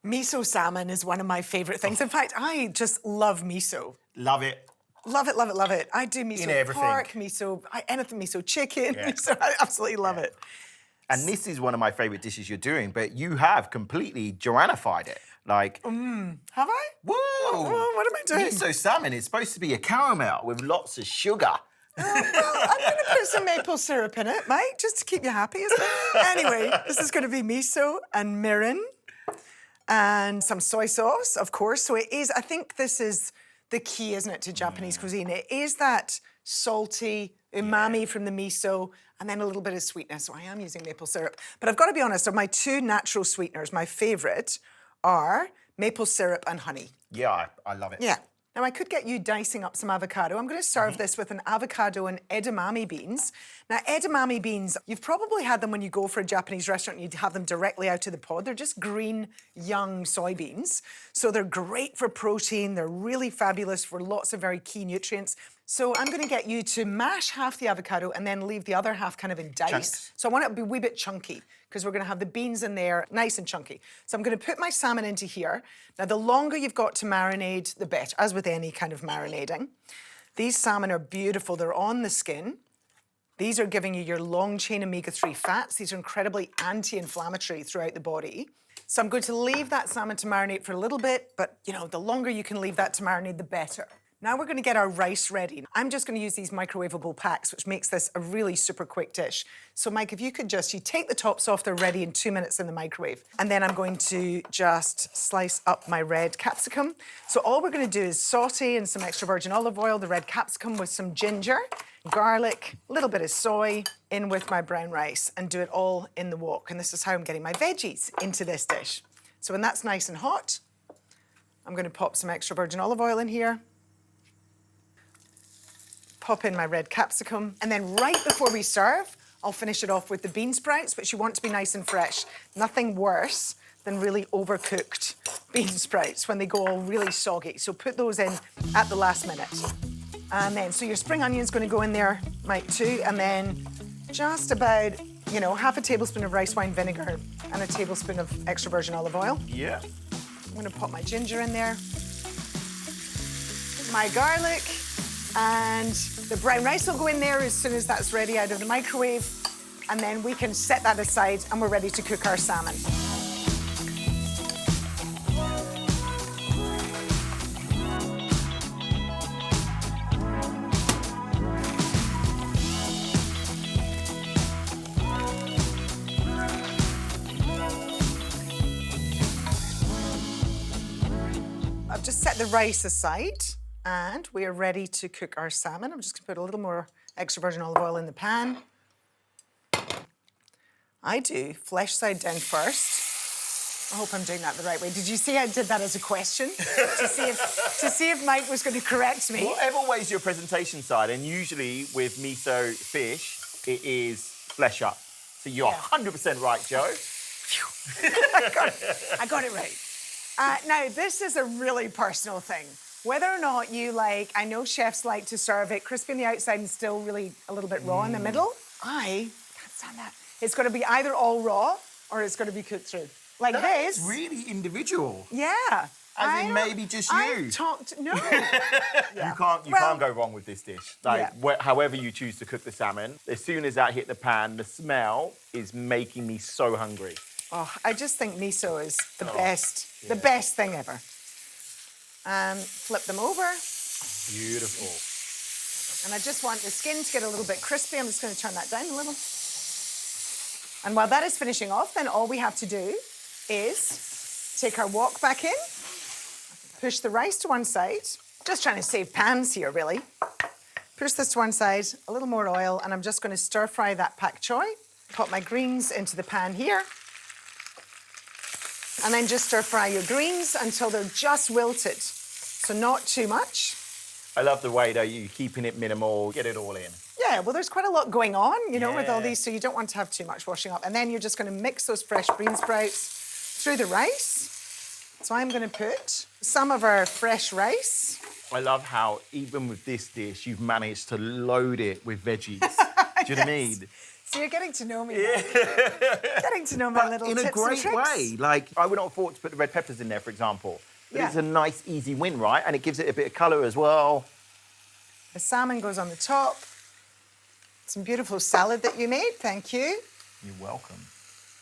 Miso salmon is one of my favourite things. In fact, I just love miso. Love it. Love it, love it, love it. I do miso In everything. pork, anything miso chicken, miso, I absolutely love it. And this is one of my favourite dishes you're doing, but you have completely Joannified it. Like, Have I? whoa! Oh, what am I doing? Miso salmon is supposed to be a caramel with lots of sugar. Well, I'm going to put some maple syrup in it, mate, just to keep you happy. Anyway, this is going to be miso and mirin and some soy sauce, of course. So it is, I think this is the key, isn't it, to Japanese cuisine? It is that salty umami from the miso and then a little bit of sweetness. So I am using maple syrup. But I've got to be honest, of my two natural sweeteners, my favourite are maple syrup and honey. Yeah, I love it. Yeah. Now, I could get you dicing up some avocado. I'm going to serve this with an avocado and edamame beans. Now, edamame beans, you've probably had them when you go for a Japanese restaurant and you have them directly out of the pod. They're just green, young soybeans. So they're great for protein. They're really fabulous for lots of very key nutrients. So I'm going to get you to mash half the avocado and then leave the other half kind of in dice. Chunks. So I want it to be a wee bit chunky because we're going to have the beans in there nice and chunky. So I'm going to put my salmon into here. Now, the longer you've got to marinade, the better, as with any kind of marinating. These salmon are beautiful. They're on the skin. These are giving you your long-chain omega-3 fats. These are incredibly anti-inflammatory throughout the body. So I'm going to leave that salmon to marinate for a little bit, but, you know, the longer you can leave that to marinate, the better. Now we're going to get our rice ready. I'm just going to use these microwavable packs, which makes this a really super quick dish. So, Mike, if you could you take the tops off, they're ready in 2 minutes in the microwave. And then I'm going to just slice up my red capsicum. So all we're going to do is saute in some extra virgin olive oil, the red capsicum with some ginger, garlic, a little bit of soy, in with my brown rice, and do it all in the wok. And this is how I'm getting my veggies into this dish. So when that's nice and hot, I'm going to pop some extra virgin olive oil in here. Pop in my red capsicum, and then right before we serve, I'll finish it off with the bean sprouts, which you want to be nice and fresh. Nothing worse than really overcooked bean sprouts when they go all really soggy. So put those in at the last minute. And then, so your spring onion's going to go in there, Mike, too, and then just about, you know, half a tablespoon of rice wine vinegar and a tablespoon of extra virgin olive oil. Yeah. I'm going to pop my ginger in there, my garlic, and the brown rice will go in there as soon as that's ready out of the microwave. And then we can set that aside and we're ready to cook our salmon. I've just set the rice aside. And we are ready to cook our salmon. I'm just going to put a little more extra virgin olive oil in the pan. I do flesh side down first. I hope I'm doing that the right way. Did you see I did that as a question? to see if Mike was going to correct me. Whatever way's your presentation side, and usually with miso fish, it is flesh up. So you're 100% right, Joe. I got it right. Now, this is a really personal thing. Whether or not you like, I know chefs like to serve it crispy on the outside and still really a little bit raw in the middle. I can't stand that. It's going to be either all raw or it's going to be cooked through. Like this. That's really individual. Yeah. As in maybe just you. You can't go wrong with this dish. Like, however you choose to cook the salmon, as soon as that hit the pan, the smell is making me so hungry. Oh, I just think miso is the best thing ever. Flip them over. Beautiful. And I just want the skin to get a little bit crispy. I'm just going to turn that down a little. And while that is finishing off, then all we have to do is take our wok back in, push the rice to one side. Just trying to save pans here, really. Push this to one side, a little more oil, and I'm just going to stir fry that pak choi. Pop my greens into the pan here. And then just stir fry your greens until they're just wilted. So not too much. I love the way, though, you're keeping it minimal, get it all in. Yeah, well, there's quite a lot going on, you know, with all these, so you don't want to have too much washing up. And then you're just going to mix those fresh bean sprouts through the rice. So I'm going to put some of our fresh rice. I love how, even with this dish, you've managed to load it with veggies. Do you know what I mean? So you're getting to know me. Yeah. Getting to know my little in tips a great and tricks. way. Like, I would not have thought to put the red peppers in there, for example. But Yeah. it's a nice, easy win, right? And it gives it a bit of colour as well. The salmon goes on the top. Some beautiful salad that you made, thank you. You're welcome.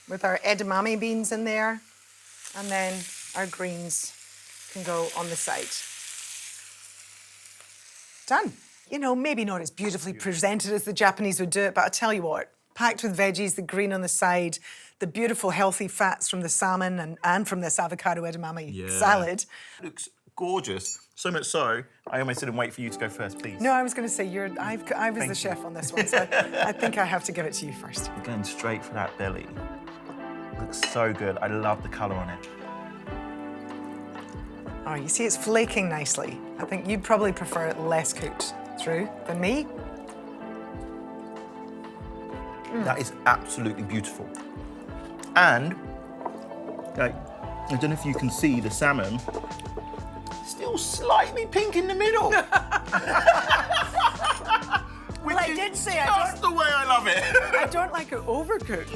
With our edamame beans in there. And then our greens can go on the side. Done. You know, maybe not as beautifully presented as the Japanese would do it, but I'll tell you what, packed with veggies, the green on the side, the beautiful healthy fats from the salmon and from this avocado edamame salad. Looks gorgeous. So much so, I almost didn't wait for you to go first, please. No, I was going to say, I was the chef on this one, so I think I have to give it to you first. You're going straight for that belly. Looks so good. I love the colour on it. Oh, you see it's flaking nicely. I think you'd probably prefer it less cooked through than me. That is absolutely beautiful. And, like, I don't know if you can see the salmon, still slightly pink in the middle. Well, I did say That's the way I love it. I don't like it overcooked.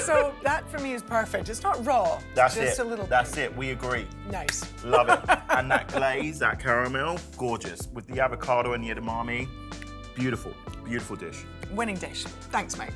So that for me is perfect. It's not raw. That's just it. a little That's it. We agree. nice. Love it. And that glaze, that caramel, gorgeous. With the avocado and the edamame, beautiful, beautiful dish. Winning dish. Thanks, mate.